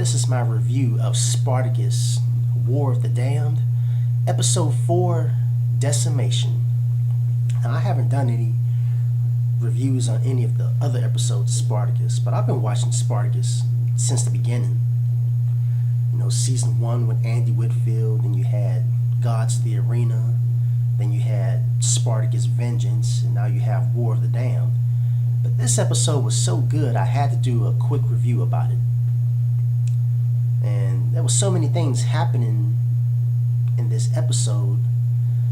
this is my review of Spartacus, War of the Damned, Episode 4, Decimation. Now, I haven't done any reviews on any of the other episodes of Spartacus, but I've been watching Spartacus since the beginning. You know, Season 1 with Andy Whitfield, then you had Gods of the Arena, then you had Spartacus Vengeance, and now you have War of the Damned. But this episode was so good, I had to do a quick review about it. And there was so many things happening in this episode.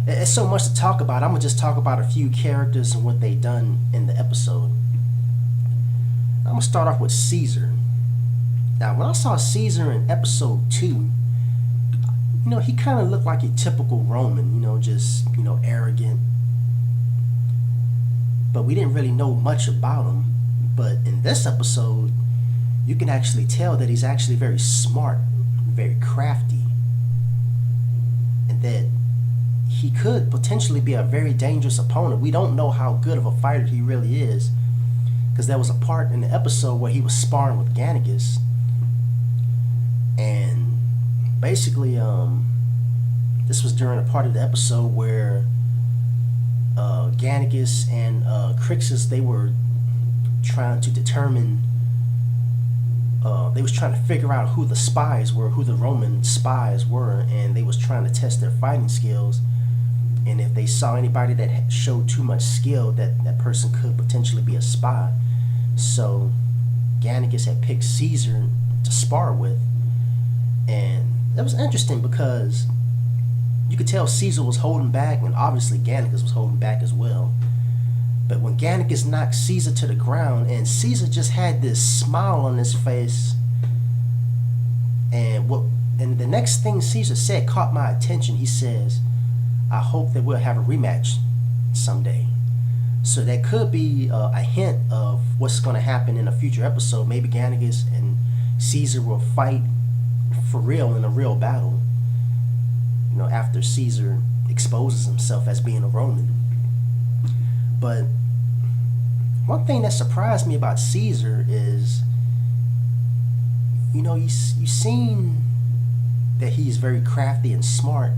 It's so much to talk about. I'm going to just talk about a few characters and what they done in the episode. I'm going to start off with Cesar. Now, when I saw Cesar in episode 2, you know, he kind of looked like a typical Roman, just, arrogant. But we didn't really know much about him. But in this episode, you can actually tell that he's actually very smart, very crafty, and that he could potentially be a very dangerous opponent. We don't know how good of a fighter he really is, because there was a part in the episode where he was sparring with Gannicus, and basically this was during a part of the episode where Gannicus and Crixus, they were trying to determine they was trying to figure out who the spies were, who the Roman spies were, and they was trying to test their fighting skills. And if they saw anybody that showed too much skill, that person could potentially be a spy. So Gannicus had picked Cesar to spar with, and that was interesting because you could tell Cesar was holding back, and obviously Gannicus was holding back as well. But when Gannicus knocked Cesar to the ground, and Cesar just had this smile on his face, and the next thing Cesar said caught my attention. He says, "I hope that we'll have a rematch someday." So that could be a hint of what's going to happen in a future episode. Maybe Gannicus and Cesar will fight for real in a real battle, after Cesar exposes himself as being a Roman. But one thing that surprised me about Cesar is, you seen that he's very crafty and smart,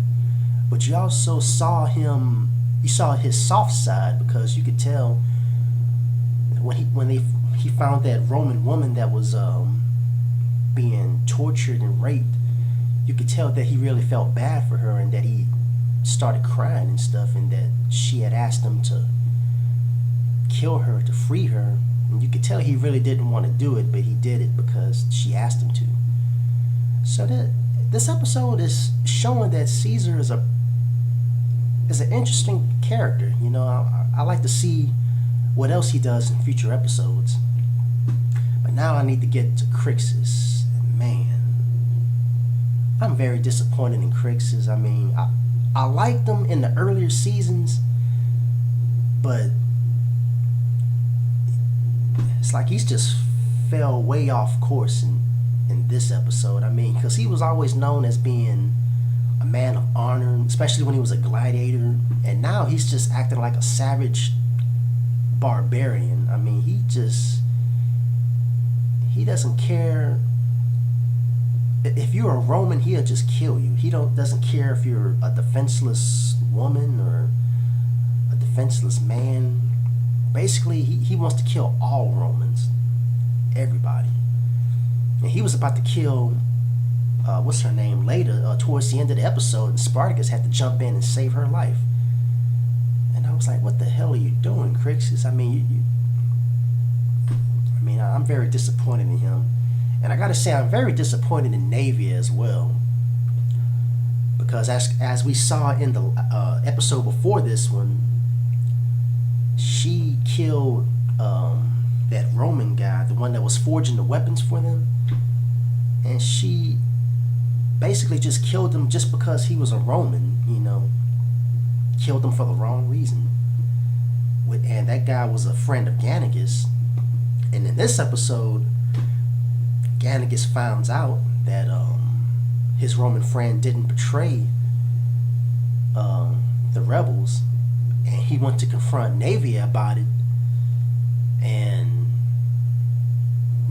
but you also saw his soft side, because you could tell when he found that Roman woman that was being tortured and raped, you could tell that he really felt bad for her, and that he started crying and stuff, and that she had asked him to kill her to free her, and you could tell he really didn't want to do it, but he did it because she asked him to. So this episode is showing that Cesar is an interesting character. I like to see what else he does in future episodes. But now I need to get to Crixus. Man, I'm very disappointed in Crixus. I mean, I liked him in the earlier seasons, but it's like he's just fell way off course in this episode. I mean, because he was always known as being a man of honor, especially when he was a gladiator, and now he's just acting like a savage barbarian. I mean, he doesn't care. If you're a Roman, he'll just kill you. He doesn't care if you're a defenseless woman or a defenseless man. Basically, he wants to kill all Romans, everybody. And he was about to kill, what's her name, later, towards the end of the episode, and Spartacus had to jump in and save her life. And I was like, what the hell are you doing, Crixus? I mean, I'm very disappointed in him. And I gotta say, I'm very disappointed in Navia as well. Because as we saw in the episode before this one, she killed that Roman guy, the one that was forging the weapons for them, and she basically just killed him just because he was a Roman, killed him for the wrong reason. And that guy was a friend of Gannicus. And in this episode, Gannicus finds out that his Roman friend didn't betray the rebels, and he went to confront Navia about it, and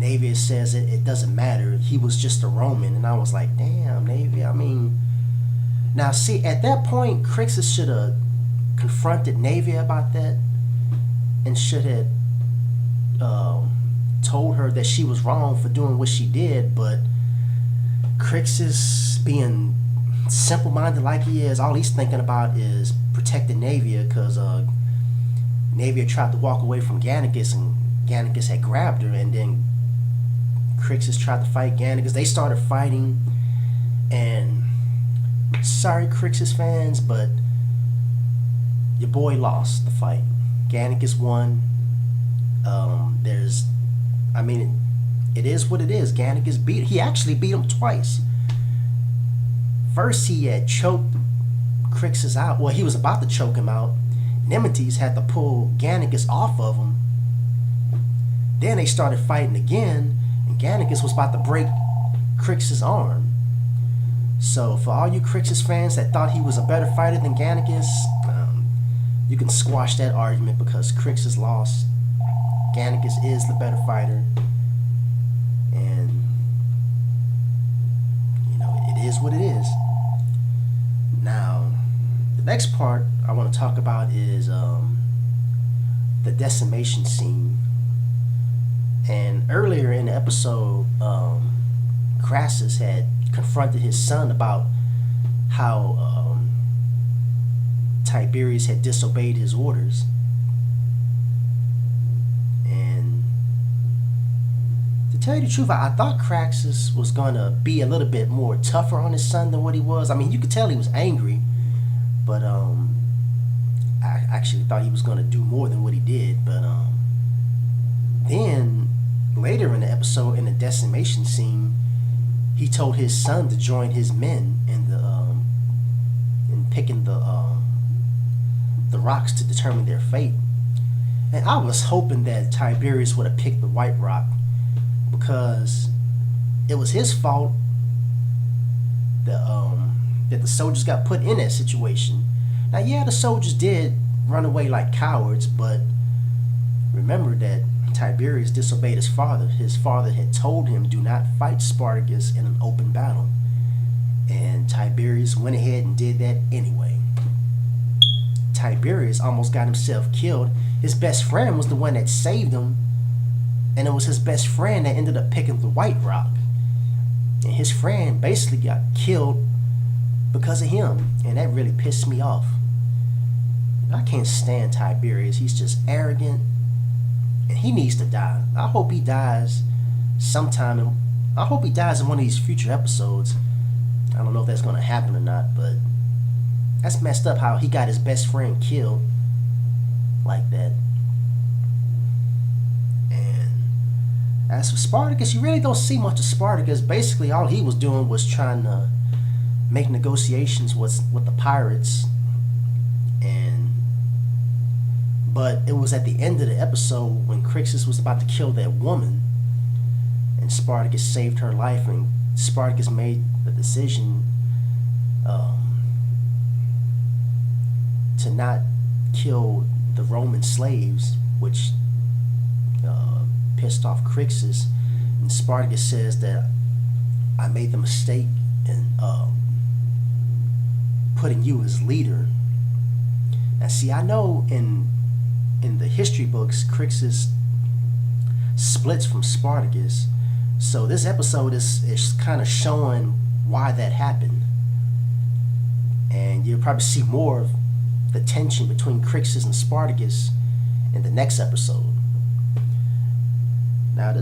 Navia says it doesn't matter. He was just a Roman. And I was like, damn, Navia. I mean, now see, at that point, Crixus should have confronted Navia about that and should have told her that she was wrong for doing what she did. But Crixus, being simple-minded like he is, all he's thinking about is protecting Navia, because Navia tried to walk away from Gannicus, and Gannicus had grabbed her, and then Crixus tried to fight Gannicus. They started fighting, and sorry, Crixus fans, but your boy lost the fight. Gannicus won. It is what it is. Gannicus he actually beat him twice. First, he had choked Crixus out. Well, he was about to choke him out. Nemetes had to pull Gannicus off of him. Then they started fighting again, and Gannicus was about to break Crixus' arm. So for all you Crixus fans that thought he was a better fighter than Gannicus, you can squash that argument, because Crixus lost. Gannicus is the better fighter. And, it is what it is. Now, the next part I want to talk about is the decimation scene. And earlier in the episode, Crassus had confronted his son about how Tiberius had disobeyed his orders. And to tell you the truth, I thought Crassus was going to be a little bit more tougher on his son than what he was. I mean, you could tell he was angry, but I actually thought he was going to do more than what he did. But then later in the episode, in the decimation scene, he told his son to join his men in picking the rocks to determine their fate. And I was hoping that Tiberius would have picked the white rock, because it was his fault that the soldiers got put in that situation. Now, yeah, the soldiers did run away like cowards, but remember that Tiberius disobeyed his father. His father had told him, do not fight Spartacus in an open battle. And Tiberius went ahead and did that anyway. Tiberius almost got himself killed. His best friend was the one that saved him, and it was his best friend that ended up picking the white rock. And his friend basically got killed because of him, and that really pissed me off. I can't stand Tiberius. He's just arrogant, and he needs to die. I hope he dies sometime. I hope he dies in one of these future episodes. I don't know if that's going to happen or not, but that's messed up how he got his best friend killed like that. And as for Spartacus, you really don't see much of Spartacus. Basically, all he was doing was trying to make negotiations with the pirates. But it was at the end of the episode when Crixus was about to kill that woman, and Spartacus saved her life, and Spartacus made the decision to not kill the Roman slaves, which pissed off Crixus. And Spartacus says that I made the mistake in putting you as leader. Now, see, I know in the history books, Crixus splits from Spartacus. So this episode is kind of showing why that happened. And you'll probably see more of the tension between Crixus and Spartacus in the next episode. Now,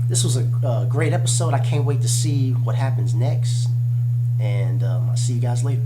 this was a great episode. I can't wait to see what happens next. And I'll see you guys later.